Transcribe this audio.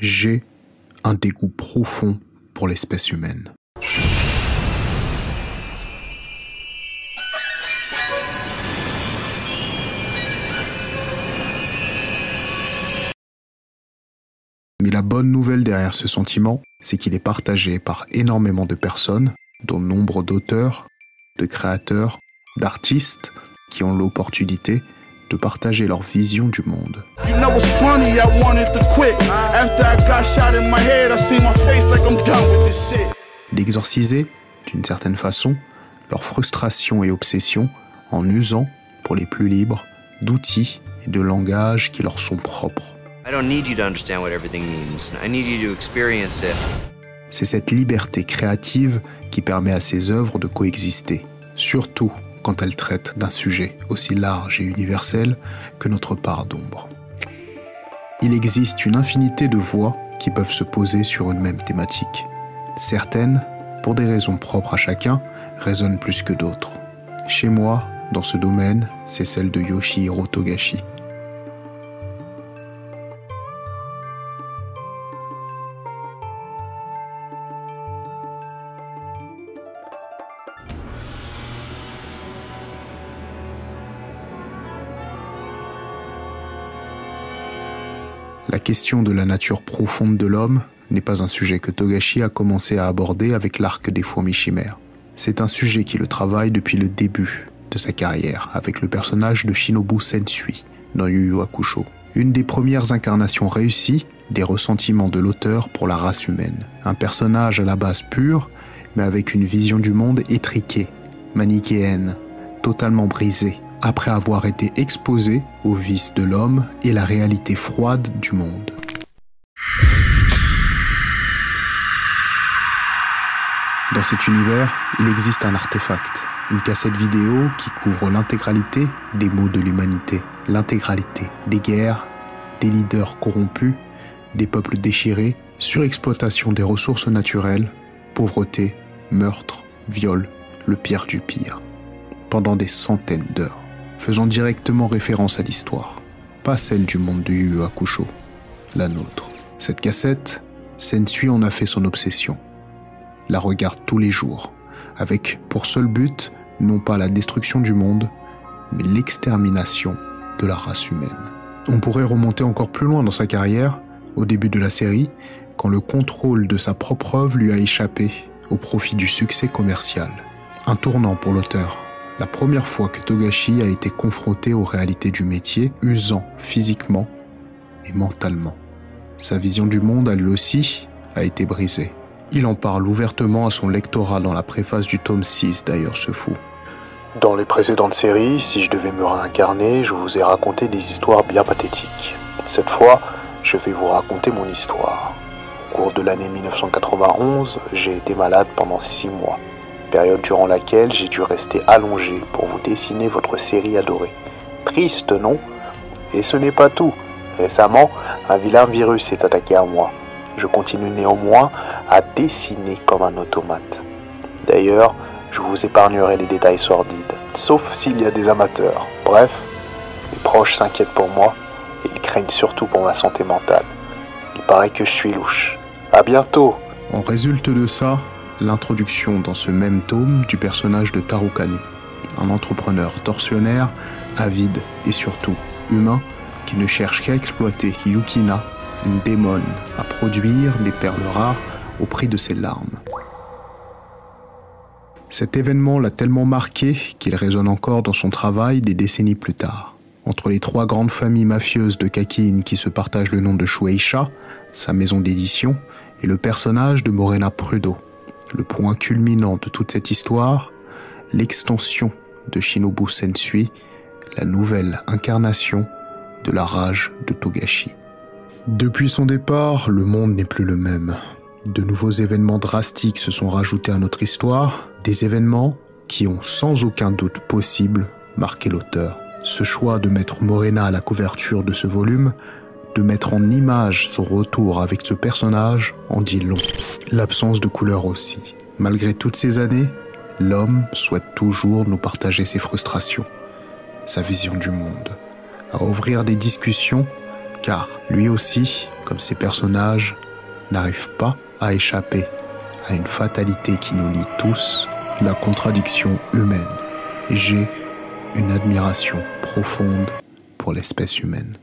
j'ai un dégoût profond pour l'espèce humaine. Mais la bonne nouvelle derrière ce sentiment, c'est qu'il est partagé par énormément de personnes, dont nombre d'auteurs, de créateurs, d'artistes qui ont l'opportunité de partager leur vision du monde. D'exorciser, d'une certaine façon, leur frustration et obsession en usant, pour les plus libres, d'outils et de langages qui leur sont propres. C'est cette liberté créative qui permet à ces œuvres de coexister, surtout quand elles traitent d'un sujet aussi large et universel que notre part d'ombre. Il existe une infinité de voix qui peuvent se poser sur une même thématique. Certaines, pour des raisons propres à chacun, résonnent plus que d'autres. Chez moi, dans ce domaine, c'est celle de Yoshihiro Togashi. La question de la nature profonde de l'homme n'est pas un sujet que Togashi a commencé à aborder avec l'arc des fourmis chimères. C'est un sujet qui le travaille depuis le début de sa carrière avec le personnage de Shinobu Sensui dans Yu Yu Hakusho, une des premières incarnations réussies des ressentiments de l'auteur pour la race humaine. Un personnage à la base pur, mais avec une vision du monde étriquée, manichéenne, totalement brisée, après avoir été exposé aux vices de l'homme et la réalité froide du monde. Dans cet univers, il existe un artefact, une cassette vidéo qui couvre l'intégralité des maux de l'humanité, l'intégralité des guerres, des leaders corrompus, des peuples déchirés, surexploitation des ressources naturelles, pauvreté, meurtre, viol, le pire du pire, pendant des centaines d'heures, faisant directement référence à l'histoire, pas celle du monde de Yu Yu Hakusho, la nôtre. Cette cassette, Sensui en a fait son obsession. La regarde tous les jours, avec pour seul but, non pas la destruction du monde, mais l'extermination de la race humaine. On pourrait remonter encore plus loin dans sa carrière, au début de la série, quand le contrôle de sa propre œuvre lui a échappé au profit du succès commercial. Un tournant pour l'auteur. La première fois que Togashi a été confronté aux réalités du métier, usant physiquement et mentalement. Sa vision du monde, à lui aussi, a été brisée. Il en parle ouvertement à son lectorat dans la préface du tome 6 d'ailleurs ce fou. Dans les précédentes séries, si je devais me réincarner, je vous ai raconté des histoires bien pathétiques. Cette fois, je vais vous raconter mon histoire. Au cours de l'année 1991, j'ai été malade pendant 6 mois. Période durant laquelle j'ai dû rester allongé pour vous dessiner votre série adorée. Triste, non? Et ce n'est pas tout. Récemment, un vilain virus s'est attaqué à moi. Je continue néanmoins à dessiner comme un automate. D'ailleurs, je vous épargnerai les détails sordides, sauf s'il y a des amateurs. Bref, mes proches s'inquiètent pour moi et ils craignent surtout pour ma santé mentale. Il paraît que je suis louche. À bientôt! En résulte de ça, l'introduction dans ce même tome du personnage de Tarukane, un entrepreneur tortionnaire, avide et surtout humain, qui ne cherche qu'à exploiter Yukina, une démone, à produire des perles rares au prix de ses larmes. Cet événement l'a tellement marqué qu'il résonne encore dans son travail des décennies plus tard. Entre les 3 grandes familles mafieuses de Kakin qui se partagent le nom de Shueisha, sa maison d'édition, et le personnage de Morena Prudo. Le point culminant de toute cette histoire, l'extension de Shinobu Sensui, la nouvelle incarnation de la rage de Togashi. Depuis son départ, le monde n'est plus le même. De nouveaux événements drastiques se sont rajoutés à notre histoire, des événements qui ont sans aucun doute possible marqué l'auteur. Ce choix de mettre Morena à la couverture de ce volume, de mettre en image son retour avec ce personnage, en dit long. L'absence de couleur aussi. Malgré toutes ces années, l'homme souhaite toujours nous partager ses frustrations, sa vision du monde, à ouvrir des discussions, car lui aussi comme ces personnages n'arrivent pas à échapper à une fatalité qui nous lie tous, la contradiction humaine. J'ai une admiration profonde pour l'espèce humaine.